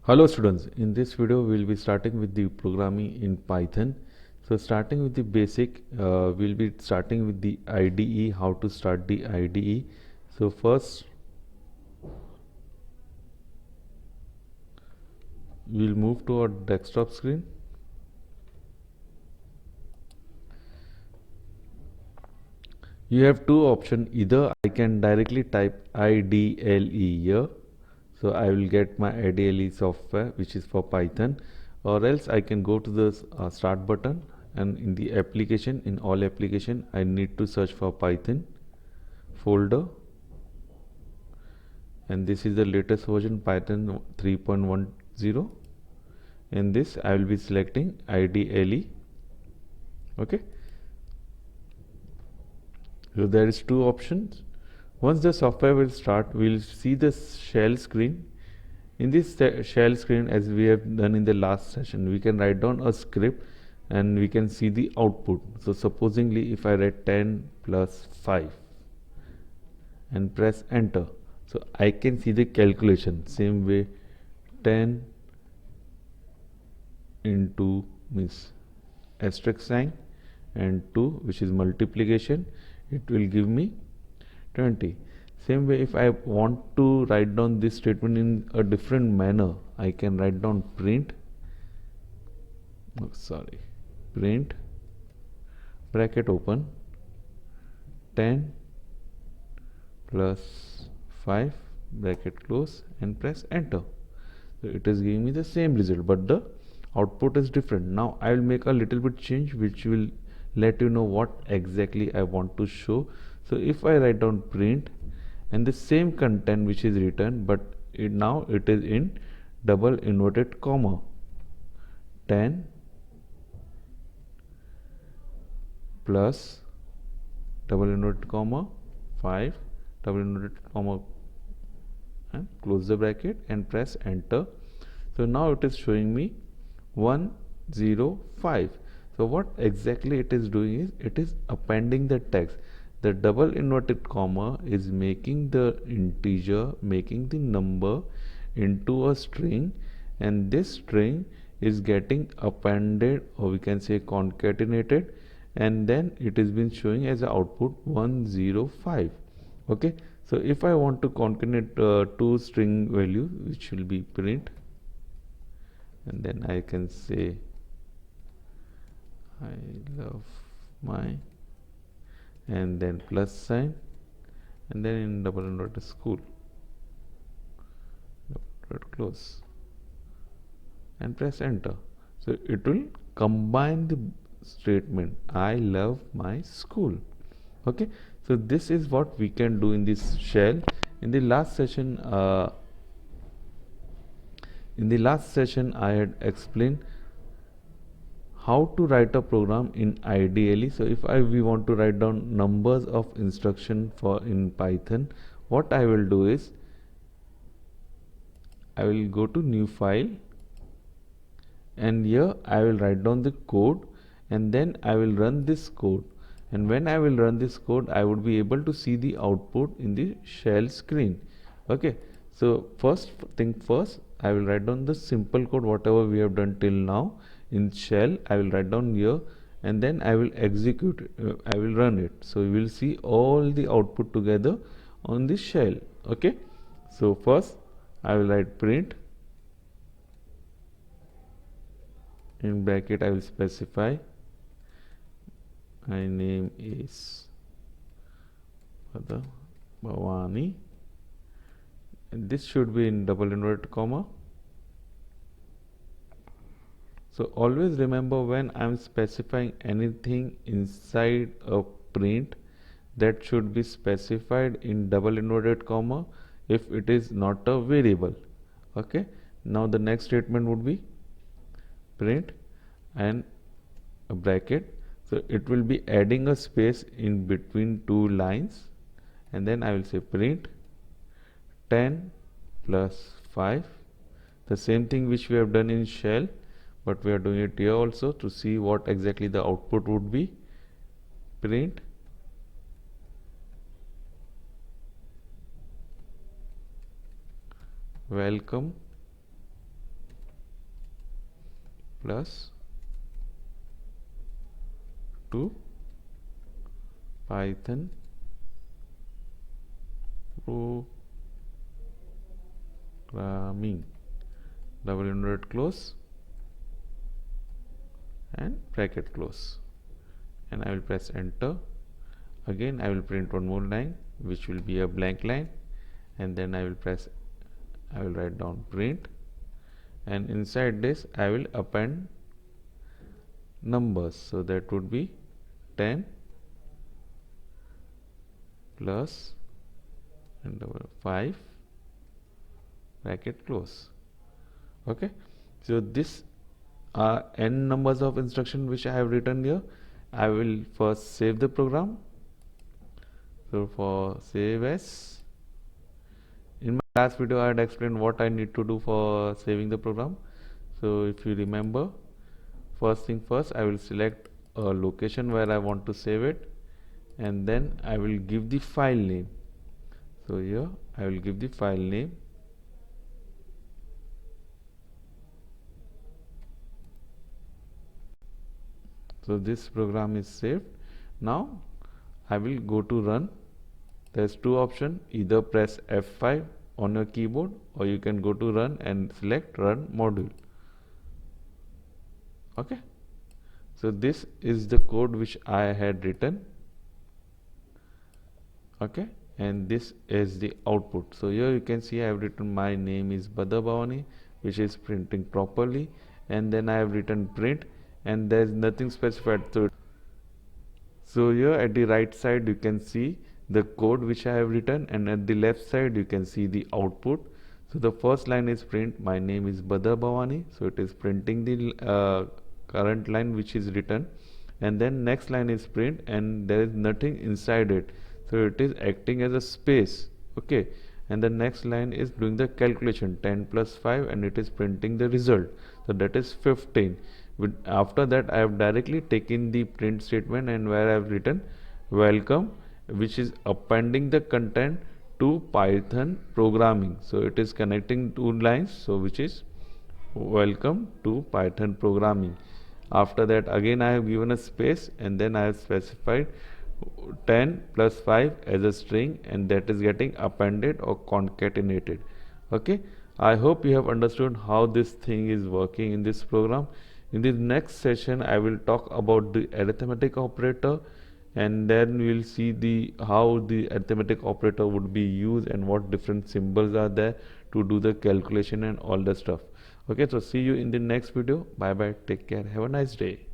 Hello students, in this video we will be starting with the programming in Python. So starting with the basic, we'll be starting with the IDE, how to start the IDE. So first we'll move to our desktop screen. You have two options, either I can directly type IDLE here. So I will get my IDLE software which is for Python, or else I can go to the start button, and in the application, in all application, I need to search for Python folder, and this is the latest version Python 3.10. In this I will be selecting IDLE. Okay, so there is two options. Once the software will start, we'll see the shell screen. In this shell screen, as we have done in the last session, we can write down a script and we can see the output. So supposingly if I write 10 plus 5 and press enter, so I can see the calculation. Same way, 10 into means asterisk sign and 2, which is multiplication, it will give me 20. Same way, if I want to write down this statement in a different manner, I can write down print print bracket open 10 plus 5 bracket close and press enter. So it is giving me the same result, but the output is different. Now I will make a little bit change which will let you know what exactly I want to show. So if I write down print and the same content which is written, but now it is in double inverted comma, 10 plus double inverted comma 5 double inverted comma and close the bracket and press enter. So now it is showing me 105. So what exactly it is doing is it is appending the text. The double inverted comma is making the integer, making the number into a string, and this string is getting appended, or we can say concatenated, and then it is been showing as a output 105. Okay, so if I want to concatenate two string values, which will be print, and then I can say I love my, and then plus sign, and then in double inverted school, close, and press enter. So it will combine the statement I love my school. Okay, so this is what we can do in this shell. In the last session I had explained how to write a program in IDLE. So if we want to write down numbers of instruction for in Python, what I will do is I will go to new file, and here I will write down the code, and then I will run this code, and when I will run this code I would be able to see the output in the shell screen. Okay, so first thing first, I will write down the simple code whatever we have done till now in shell. I will write down here, and then I will execute it, I will run it, so you will see all the output together on the shell. Okay, so first I will write print, in bracket I will specify my name is Badar Bawani, and this should be in double inverted comma. So always remember, when I am specifying anything inside a print, that should be specified in double inverted comma if it is not a variable. Okay, now the next statement would be print and a bracket, so it will be adding a space in between two lines, and then I will say print 10 plus 5, the same thing which we have done in shell, but we are doing it here also to see what exactly the output would be. Print welcome plus 2 Python programming double inverted close and bracket close, and I will press enter. Again I will print one more line which will be a blank line, and then I will write down print, and inside this I will append numbers. So that would be 10 plus and 5 bracket close. Okay, so this are n numbers of instruction which I have written here. I will first save the program. So for save as, in my last video I had explained what I need to do for saving the program. So if you remember, first thing first, I will select a location where I want to save it, and then I will give the file name. So here I will give the file name. So this program is saved. Now I will go to run. There's two options, either press F5 on your keyboard, or you can go to run and select run module. Okay, so this is the code which I had written. Okay, and this is the output. So here you can see I have written my name is Badar Bawani, which is printing properly, and then I have written print, and there is nothing specified. So here at the right side you can see the code which I have written, and at the left side you can see the output. So the first line is print my name is Badar Bawani, so it is printing the current line which is written, and then next line is print and there is nothing inside it, so it is acting as a space. Okay, and the next line is doing the calculation 10 plus 5, and it is printing the result, so that is 15. After that I have directly taken the print statement, and where I have written welcome, which is appending the content to Python programming. So it is connecting two lines, so which is welcome to Python programming. After that again I have given a space, and then I have specified 10 plus 5 as a string, and that is getting appended or concatenated. Okay, I hope you have understood how this thing is working in this program. In the next session I will talk about the arithmetic operator, and then we will see the how the arithmetic operator would be used and what different symbols are there to do the calculation and all the stuff. Okay, so see you in the next video. Bye bye, take care, have a nice day.